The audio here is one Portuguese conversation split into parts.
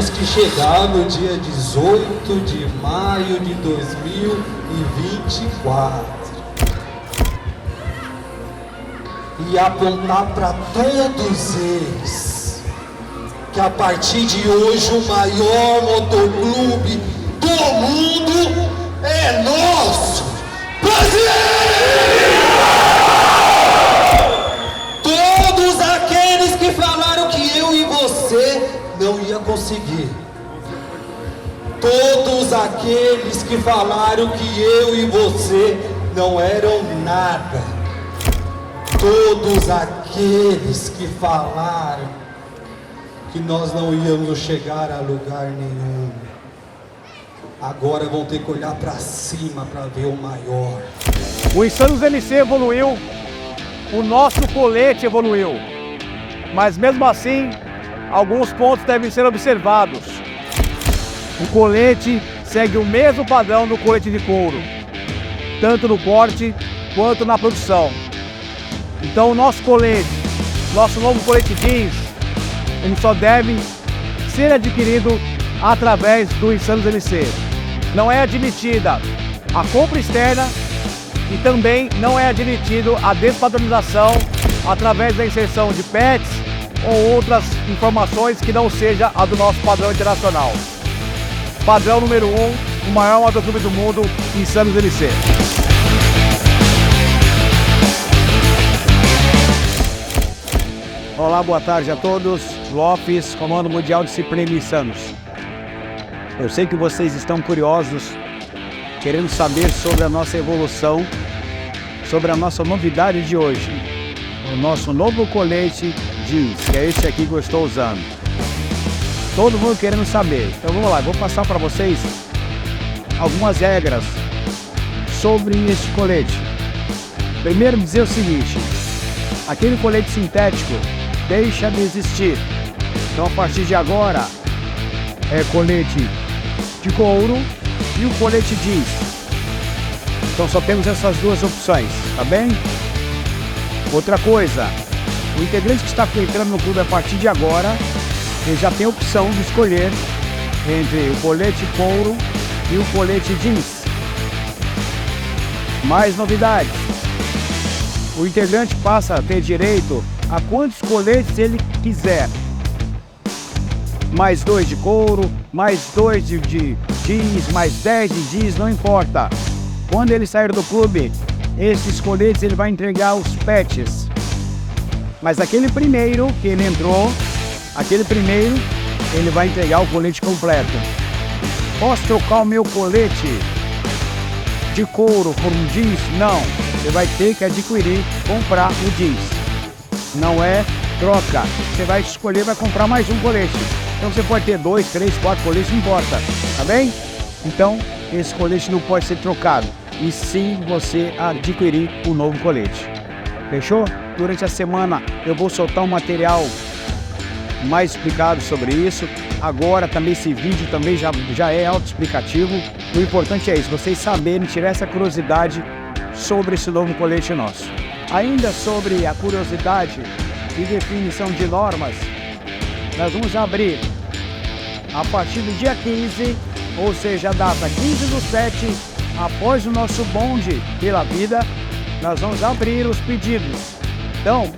temos que chegar no dia 18 de maio de 2024 e apontar para todos eles que a partir de hoje o maior motoclube do mundo é nosso! Brasil! Todos aqueles que falaram que eu e você não ia conseguir. Todos aqueles que falaram que eu e você não eram nada. Todos aqueles que falaram que nós não íamos chegar a lugar nenhum, agora vão ter que olhar para cima para ver o maior. O Insanos LC evoluiu, o nosso colete evoluiu, mas mesmo assim, alguns pontos devem ser observados. O colete segue o mesmo padrão do colete de couro, tanto no corte quanto na produção. Então o nosso colete, nosso novo colete jeans, ele só deve ser adquirido através do Insanos LC. Não é admitida a compra externa e também não é admitido a despadronização através da inserção de PETs ou outras informações que não seja a do nosso padrão internacional. Padrão número 1, o maior motoclube do mundo, Insanos LC. Olá, boa tarde a todos. Lopes, Comando Mundial Disciplina Insanos. Eu sei que vocês estão curiosos, querendo saber sobre a nossa evolução, sobre a nossa novidade de hoje. O nosso novo colete jeans, que é esse aqui que eu estou usando. Todo mundo querendo saber. Então vamos lá, vou passar para vocês algumas regras sobre este colete. Primeiro dizer o seguinte, aquele colete sintético deixa de existir. Então a partir de agora é colete de couro e o colete jeans. Então só temos essas duas opções, tá bem? Outra coisa, o integrante que está entrando no clube a partir de agora, ele já tem a opção de escolher entre o colete couro e o colete jeans. Mais novidades, o integrante passa a ter direito a quantos coletes ele quiser. Mais 2 de couro, mais 2 de jeans, mais 10 de jeans, não importa. Quando ele sair do clube, esses coletes ele vai entregar os patches. Mas aquele primeiro que ele entrou, ele vai entregar o colete completo. Posso trocar o meu colete de couro por um jeans? Não, você vai ter que adquirir, comprar o jeans. Não é troca, você vai escolher, vai comprar mais um colete. Então você pode ter 2, 3, 4 coletes, não importa, tá bem? Então esse colete não pode ser trocado, e sim você adquirir um novo colete. Fechou? Durante a semana eu vou soltar um material mais explicado sobre isso. Agora também esse vídeo também já é autoexplicativo. O importante é isso, vocês saberem, tirar essa curiosidade sobre esse novo colete nosso. Ainda sobre a curiosidade e definição de normas, nós vamos abrir a partir do dia 15, ou seja, a data 15/7, após o nosso bonde pela vida, nós vamos abrir os pedidos. Então,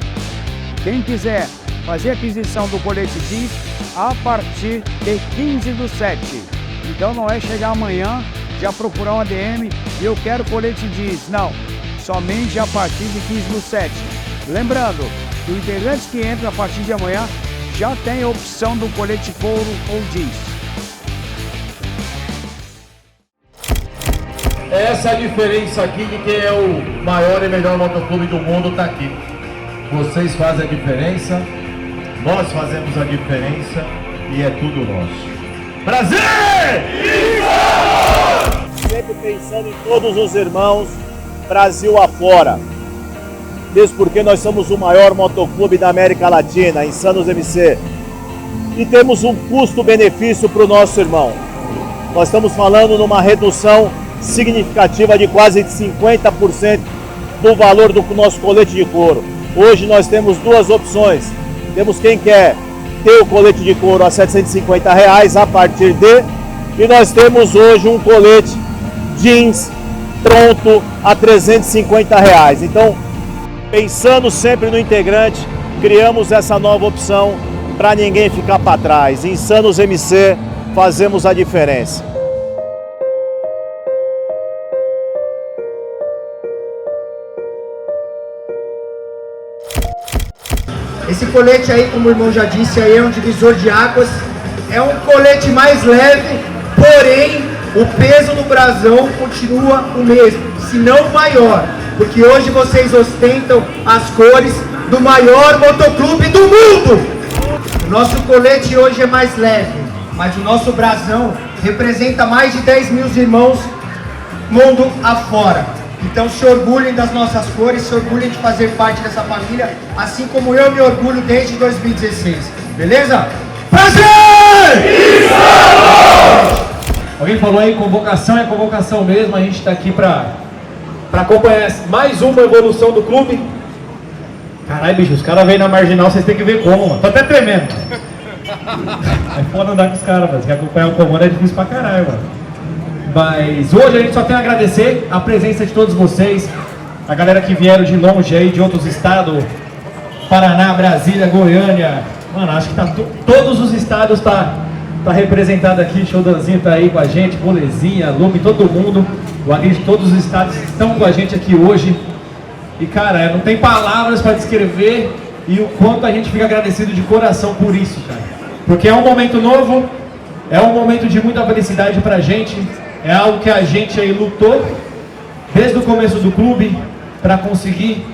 quem quiser fazer a aquisição do colete jeans a partir de 15/7. Então não é chegar amanhã, já procurar um ADM e eu quero colete jeans, não. Somente a partir de 15/7. Lembrando, os integrantes que entram a partir de amanhã já tem a opção do colete couro ou jeans. Essa é a diferença aqui de quem é o maior e melhor motoclube do mundo, tá aqui. Vocês fazem a diferença, nós fazemos a diferença e é tudo nosso. Brasil! Sempre pensando em todos os irmãos, Brasil afora. Mesmo porque nós somos o maior motoclube da América Latina, Insanos MC. E temos um custo-benefício para o nosso irmão. Nós estamos falando numa redução significativa de quase 50% do valor do nosso colete de couro. Hoje nós temos duas opções. Temos quem quer ter o colete de couro a R$ 750 a partir de, e nós temos hoje um colete jeans pronto a R$ 350. Então, pensando sempre no integrante, criamos essa nova opção para ninguém ficar para trás. Insanos MC, fazemos a diferença. Esse colete aí, como o irmão já disse, aí é um divisor de águas. É um colete mais leve, porém o peso do brasão continua o mesmo, se não maior, porque hoje vocês ostentam as cores do maior motoclube do mundo. O nosso colete hoje é mais leve, mas o nosso brasão representa mais de 10 mil irmãos mundo afora. Então se orgulhem das nossas cores, se orgulhem de fazer parte dessa família, assim como eu me orgulho desde 2016. Beleza? Prazer! Alguém falou aí, convocação é convocação mesmo, a gente está aqui para acompanhar mais uma evolução do clube. Caralho, bicho, os caras vêm na marginal, vocês têm que ver como, mano. Tô até tremendo. É foda andar com os caras, mano. Se acompanhar o comando é difícil pra caralho, mano. Mas hoje a gente só tem a agradecer a presença de todos vocês, a galera que vieram de longe aí, de outros estados, Paraná, Brasília, Goiânia. Mano, acho que tá todos os estados tá representado aqui, Showdanzinho tá aí com a gente, Bolezinha, Lume, todo mundo. Eu acredito que todos os estados estão com a gente aqui hoje. E cara, não tem palavras para descrever e o quanto a gente fica agradecido de coração por isso, cara. Porque é um momento novo, é um momento de muita felicidade pra gente, é algo que a gente aí lutou desde o começo do clube para conseguir.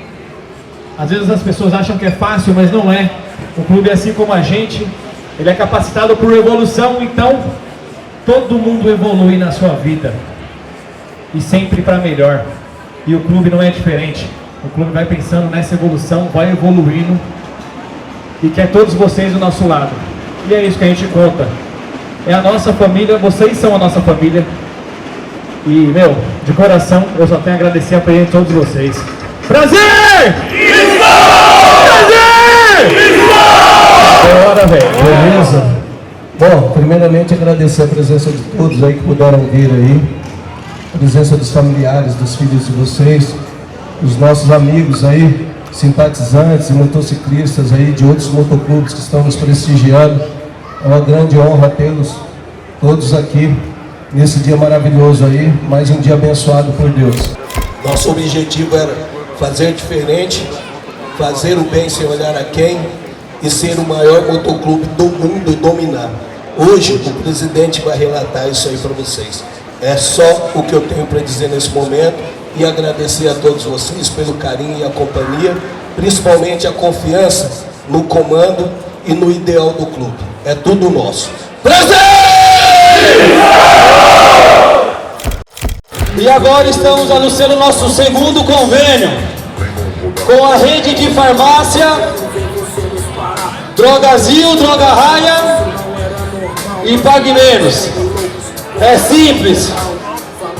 Às vezes as pessoas acham que é fácil, mas não é. O clube, assim como a gente, ele é capacitado por evolução, então todo mundo evolui na sua vida e sempre para melhor. E o clube não é diferente. O clube vai pensando nessa evolução, vai evoluindo e quer todos vocês do nosso lado. E é isso que a gente conta. É a nossa família, vocês são a nossa família. E, meu, de coração, eu só tenho a agradecer a presença de todos vocês. Prazer! Prazer! Bora, velho. Beleza? Bom, primeiramente agradecer a presença de todos aí que puderam vir aí. A presença dos familiares, dos filhos de vocês, os nossos amigos aí, simpatizantes e motociclistas aí de outros motoclubes que estão nos prestigiando. É uma grande honra tê-los todos aqui nesse dia maravilhoso aí, mais um dia abençoado por Deus. Nosso objetivo era fazer diferente, fazer o bem sem olhar a quem e ser o maior motoclube do mundo e dominar. Hoje o presidente vai relatar isso aí para vocês. É só o que eu tenho para dizer nesse momento e agradecer a todos vocês pelo carinho e a companhia, principalmente a confiança no comando e no ideal do clube. É tudo nosso. Prazer! E agora estamos anunciando nosso segundo convênio com a rede de farmácia Drogazil, Droga Raia e Pague Menos. É simples,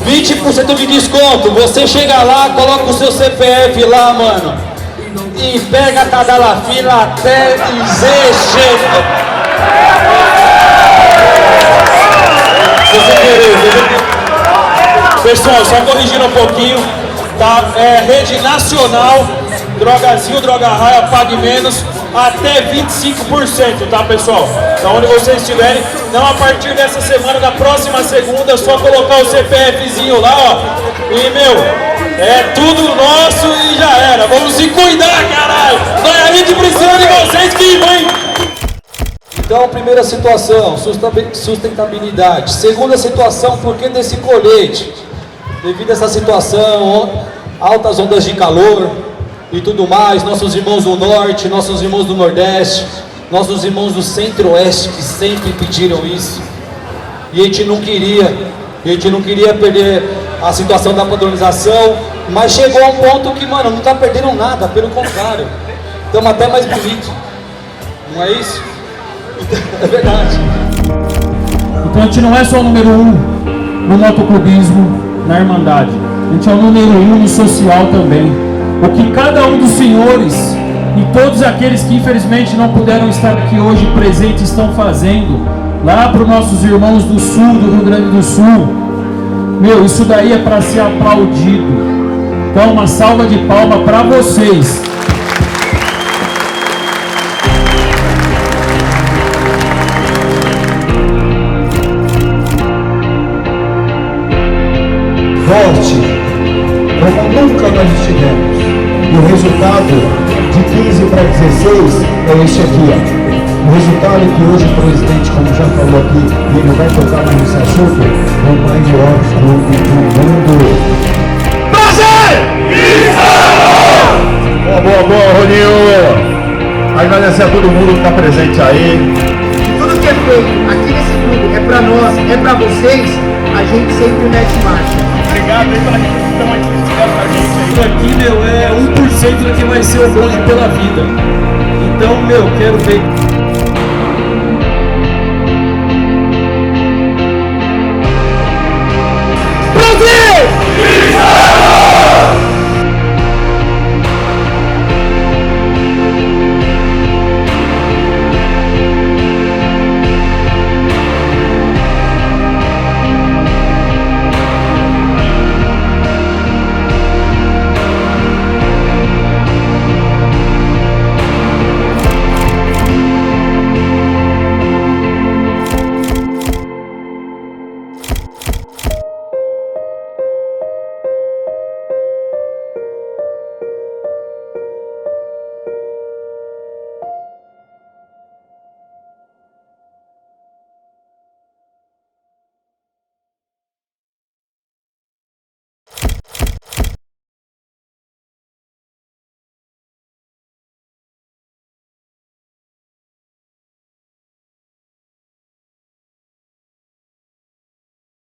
20% de desconto. Você chega lá, coloca o seu CPF lá, mano, e pega a Tadalafila até dizer chega. Pessoal, só corrigindo um pouquinho, tá? É rede nacional, Drogazil, Droga Raia, Pague Menos, até 25%, tá, pessoal? Então, onde vocês estiverem, não a partir dessa semana, da próxima segunda, é só colocar o CPFzinho lá, ó. E, meu, é tudo nosso e já era. Vamos se cuidar, caralho! A gente precisa de vocês que vem! Então, primeira situação, sustentabilidade. Segunda situação, por que desse colete? Devido a essa situação, altas ondas de calor e tudo mais, nossos irmãos do Norte, nossos irmãos do Nordeste, nossos irmãos do Centro-Oeste que sempre pediram isso. E a gente não queria perder a situação da padronização, mas chegou a um ponto que, mano, não tá perdendo nada, pelo contrário. Estamos até mais bonitos. Não é isso? É verdade. Então a gente não é só o número 1 no motoclubismo, na Irmandade. A gente é o número 1 no social também. O que cada um dos senhores e todos aqueles que infelizmente não puderam estar aqui hoje presentes estão fazendo, lá para os nossos irmãos do sul, do Rio Grande do Sul. Meu, isso daí é para ser aplaudido. Então, uma salva de palmas para vocês. Forte, como nunca nós estivemos. E o resultado de 15 para 16 é este aqui, ó. O resultado é que hoje o presidente, como já falou aqui, e ele vai tocar nesse assunto, é o maior clube do mundo. Boa, Roninho. Agradecer a todo mundo que está presente aí. Tudo que é feito aqui nesse clube é para nós, é para vocês, a gente sempre mete marcha. Obrigado aí pela gente que estão aqui pra gente. Isso aqui, meu, é 1% do que vai ser o bonde pela vida. Então, meu, quero ver.